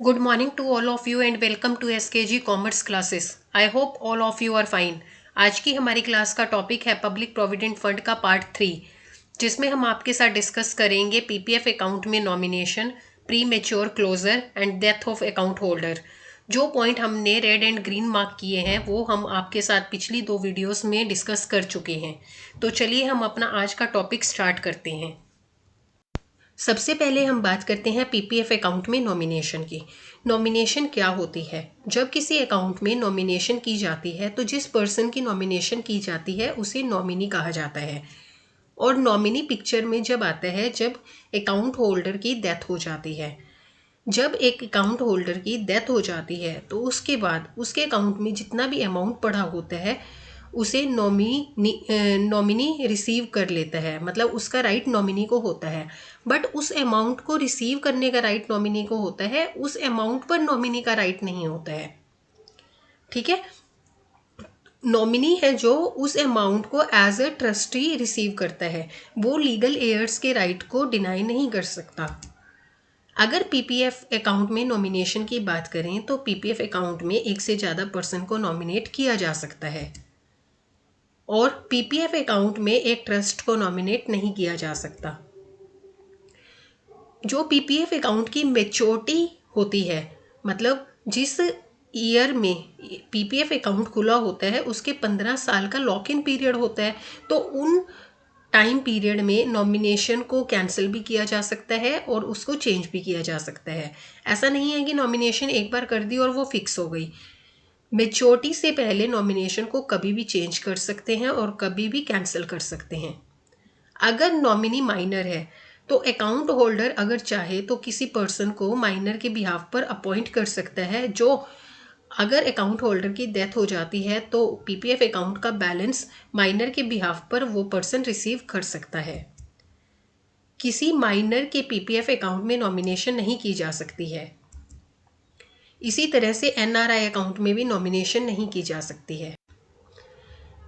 Good morning to all of you and welcome to SKG Commerce classes. I hope all of you are fine. आज की हमारी class का topic है public provident fund का part 3, जिसमें हम आपके साथ डिस्कस करेंगे पीपीएफ अकाउंट में nomination, pre mature closer and death of account holder. जो पॉइंट हमने रेड एंड ग्रीन मार्क किए हैं वो हम आपके साथ पिछली 2 वीडियोस में डिस्कस कर चुके हैं। तो चलिए हम अपना आज का टॉपिक स्टार्ट करते हैं। सबसे पहले हम बात करते हैं पीपीएफ अकाउंट में नॉमिनेशन की। नॉमिनेशन क्या होती है? जब किसी अकाउंट में नॉमिनेशन की जाती है तो जिस पर्सन की नॉमिनेशन की जाती है उसे नॉमिनी कहा जाता है। और नॉमिनी पिक्चर में जब आता है जब अकाउंट होल्डर की डेथ हो जाती है। जब एक अकाउंट होल्डर की डेथ हो जाती है तो उसके बाद उसके अकाउंट में जितना भी अमाउंट पड़ा होता है उसे नॉमिनी रिसीव कर लेता है, मतलब उसका राइट नॉमिनी को होता है। बट उस अमाउंट को रिसीव करने का राइट नॉमिनी को होता है, उस अमाउंट पर नॉमिनी का राइट नहीं होता है। ठीक है, नॉमिनी है जो उस अमाउंट को एज ए ट्रस्टी रिसीव करता है, वो लीगल एयर्स के राइट को डिनाई नहीं कर सकता। अगर पीपीएफ अकाउंट में नॉमिनेशन की बात करें तो पीपीएफ अकाउंट में एक से ज़्यादा पर्सन को नॉमिनेट किया जा सकता है और पीपीएफ अकाउंट में एक ट्रस्ट को नॉमिनेट नहीं किया जा सकता। जो पीपीएफ अकाउंट की मैच्योरिटी होती है, मतलब जिस ईयर में पीपीएफ अकाउंट खुला होता है उसके 15 साल का लॉक इन पीरियड होता है, तो उन टाइम पीरियड में नॉमिनेशन को कैंसिल भी किया जा सकता है और उसको चेंज भी किया जा सकता है। ऐसा नहीं है कि नॉमिनेशन एक बार कर दी और वो फिक्स हो गई। मैच्योरिटी से पहले नॉमिनेशन को कभी भी चेंज कर सकते हैं और कभी भी कैंसिल कर सकते हैं। अगर नॉमिनी माइनर है तो अकाउंट होल्डर अगर चाहे तो किसी पर्सन को माइनर के बिहाफ पर अपॉइंट कर सकता है, जो अगर अकाउंट होल्डर की डेथ हो जाती है तो पीपीएफ अकाउंट का बैलेंस माइनर के बिहाफ पर वो पर्सन रिसीव कर सकता है। किसी माइनर के पीपीएफ अकाउंट में नॉमिनेशन नहीं की जा सकती है। इसी तरह से एनआरआई अकाउंट में भी नॉमिनेशन नहीं की जा सकती है।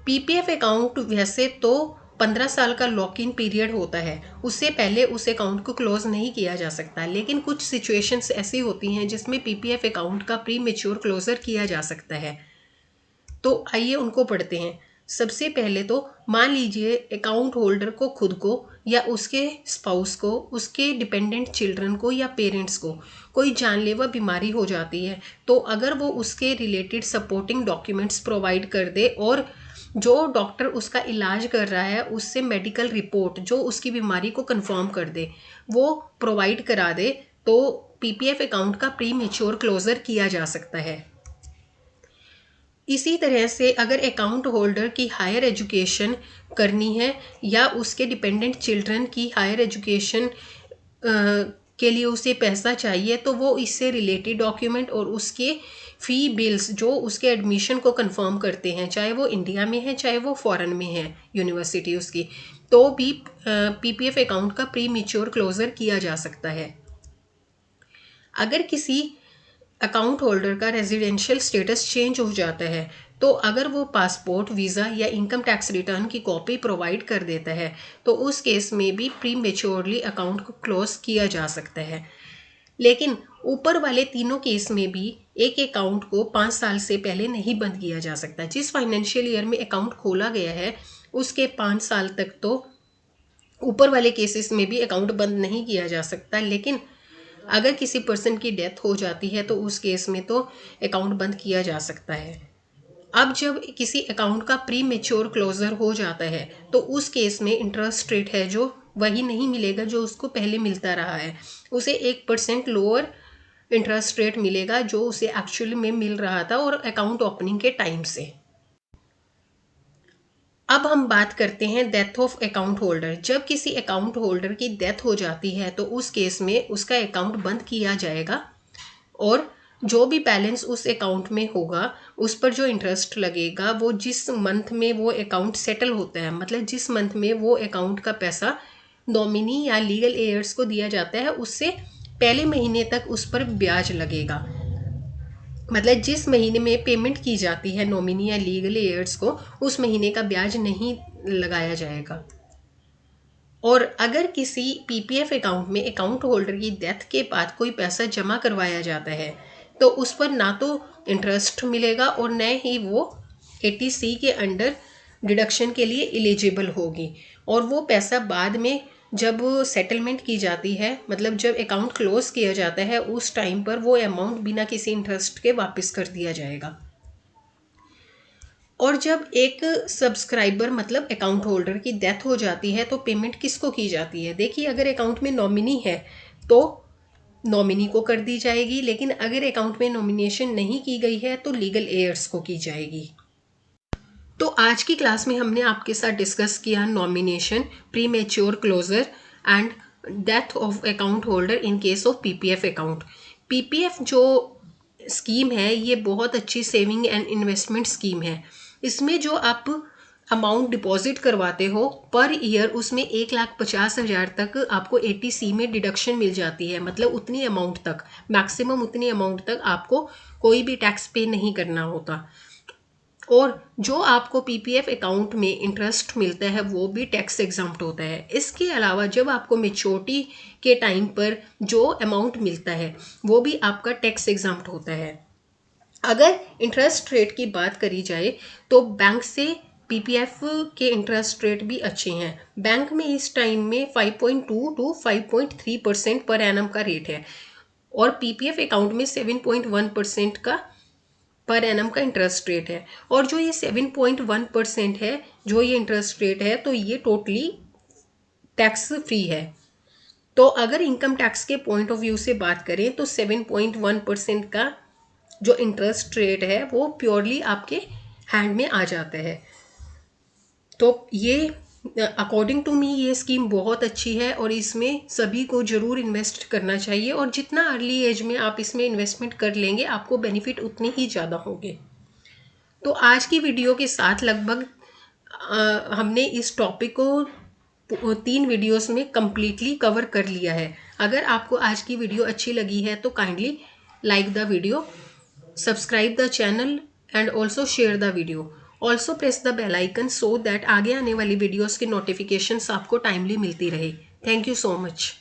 पीपीएफ अकाउंट वैसे तो 15 साल का लॉक इन पीरियड होता है, उससे पहले उस अकाउंट को क्लोज नहीं किया जा सकता, लेकिन कुछ सिचुएशंस ऐसी होती हैं जिसमें पीपीएफ अकाउंट का प्री मेच्योर क्लोजर किया जा सकता है। तो आइए उनको पढ़ते हैं। सबसे पहले तो मान लीजिए अकाउंट होल्डर को खुद को या उसके स्पाउस को, उसके डिपेंडेंट चिल्ड्रन को या पेरेंट्स को कोई जानलेवा बीमारी हो जाती है, तो अगर वो उसके रिलेटेड सपोर्टिंग डॉक्यूमेंट्स प्रोवाइड कर दे और जो डॉक्टर उसका इलाज कर रहा है उससे मेडिकल रिपोर्ट जो उसकी बीमारी को कंफर्म कर दे वो प्रोवाइड करा दे, तो पीपीएफ अकाउंट का प्री मेच्योर क्लोजर किया जा सकता है। इसी तरह से अगर अकाउंट होल्डर की हायर एजुकेशन करनी है या उसके डिपेंडेंट चिल्ड्रन की हायर एजुकेशन के लिए उसे पैसा चाहिए, तो वो इससे रिलेटेड डॉक्यूमेंट और उसके फ़ी बिल्स जो उसके एडमिशन को कंफर्म करते हैं, चाहे वो इंडिया में है चाहे वो फॉरेन में है यूनिवर्सिटी उसकी, तो भी पीपीएफ अकाउंट का प्री मेच्योर क्लोजर किया जा सकता है। अगर किसी अकाउंट होल्डर का रेजिडेंशियल स्टेटस चेंज हो जाता है तो अगर वो पासपोर्ट, वीज़ा या इनकम टैक्स रिटर्न की कॉपी प्रोवाइड कर देता है तो उस केस में भी प्री मेच्योरली अकाउंट को क्लोज किया जा सकता है। लेकिन ऊपर वाले तीनों केस में भी एक अकाउंट को 5 साल से पहले नहीं बंद किया जा सकता। जिस फाइनेंशियल ईयर में अकाउंट खोला गया है उसके 5 साल तक तो ऊपर वाले केसेस में भी अकाउंट बंद नहीं किया जा सकता, लेकिन अगर किसी पर्सन की डेथ हो जाती है तो उस केस में तो अकाउंट बंद किया जा सकता है। अब जब किसी अकाउंट का प्री मेच्योर क्लोजर हो जाता है तो उस केस में इंटरेस्ट रेट है जो वही नहीं मिलेगा जो उसको पहले मिलता रहा है, उसे 1% लोअर इंटरेस्ट रेट मिलेगा जो उसे एक्चुअली में मिल रहा था और अकाउंट ओपनिंग के टाइम से। अब हम बात करते हैं डेथ ऑफ अकाउंट होल्डर। जब किसी अकाउंट होल्डर की डेथ हो जाती है तो उस केस में उसका अकाउंट बंद किया जाएगा और जो भी बैलेंस उस अकाउंट में होगा उस पर जो इंटरेस्ट लगेगा वो जिस मंथ में वो अकाउंट सेटल होता है, मतलब जिस मंथ में वो अकाउंट का पैसा नॉमिनी या लीगल एयर्स को दिया जाता है उससे पहले महीने तक उस पर ब्याज लगेगा। मतलब जिस महीने में पेमेंट की जाती है नॉमिनी या लीगल एयर्स को उस महीने का ब्याज नहीं लगाया जाएगा। और अगर किसी पीपीएफ अकाउंट में अकाउंट होल्डर की डेथ के बाद कोई पैसा जमा करवाया जाता है तो उस पर ना तो इंटरेस्ट मिलेगा और न ही वो 80C के अंडर डिडक्शन के लिए एलिजिबल होगी। और वो पैसा बाद में जब सेटलमेंट की जाती है, मतलब जब अकाउंट क्लोज किया जाता है, उस टाइम पर वो अमाउंट बिना किसी इंटरेस्ट के वापस कर दिया जाएगा। और जब एक सब्सक्राइबर मतलब अकाउंट होल्डर की डेथ हो जाती है तो पेमेंट किसको की जाती है? देखिए, अगर अकाउंट में नॉमिनी है तो नॉमिनी को कर दी जाएगी, लेकिन अगर अकाउंट में नॉमिनेशन नहीं की गई है तो लीगल एयर्स को की जाएगी। तो आज की क्लास में हमने आपके साथ डिस्कस किया nomination, pre mature closer and death of account holder in case of PPF account. PPF जो स्कीम है ये बहुत अच्छी सेविंग एंड इन्वेस्टमेंट स्कीम है। इसमें जो आप अमाउंट डिपॉजिट करवाते हो पर ईयर, उसमें 1,50,000 तक आपको 80C में डिडक्शन मिल जाती है। मतलब उतनी अमाउंट तक, मैक्सिमम उतनी अमाउंट तक आपको कोई भी टैक्स पे नहीं करना होता। और जो आपको पीपीएफ अकाउंट में इंटरेस्ट मिलता है वो भी टैक्स एग्जम्प्ट होता है। इसके अलावा जब आपको मैच्योरिटी के टाइम पर जो अमाउंट मिलता है वो भी आपका टैक्स एग्जम्प्ट होता है। अगर इंटरेस्ट रेट की बात करी जाए तो बैंक से पीपीएफ के इंटरेस्ट रेट भी अच्छे हैं। बैंक में इस टाइम में 5.2 to 5.3% पर एनम का रेट है और पीपीएफ अकाउंट में 7.1% का पर एनम का इंटरेस्ट रेट है। और जो ये 7.1% है, जो ये इंटरेस्ट रेट है, तो ये टोटली टैक्स फ्री है। तो अगर इनकम टैक्स के पॉइंट ऑफ व्यू से बात करें तो 7.1% का जो इंटरेस्ट रेट है वो प्योरली आपके हैंड में आ जाता है। तो ये अकॉर्डिंग टू मी ये स्कीम बहुत अच्छी है और इसमें सभी को ज़रूर इन्वेस्ट करना चाहिए। और जितना अर्ली एज में आप इसमें इन्वेस्टमेंट कर लेंगे आपको बेनिफिट उतने ही ज़्यादा होंगे। तो आज की वीडियो के साथ लगभग हमने इस टॉपिक को 3 वीडियोस में कम्प्लीटली कवर कर लिया है। अगर आपको आज की वीडियो अच्छी लगी है तो kindly like the video, subscribe the channel and also share the video. Also press the bell icon so that आगे आने वाली वीडियोस की नोटिफिकेशंस आपको टाइमली मिलती रहे। Thank you so much.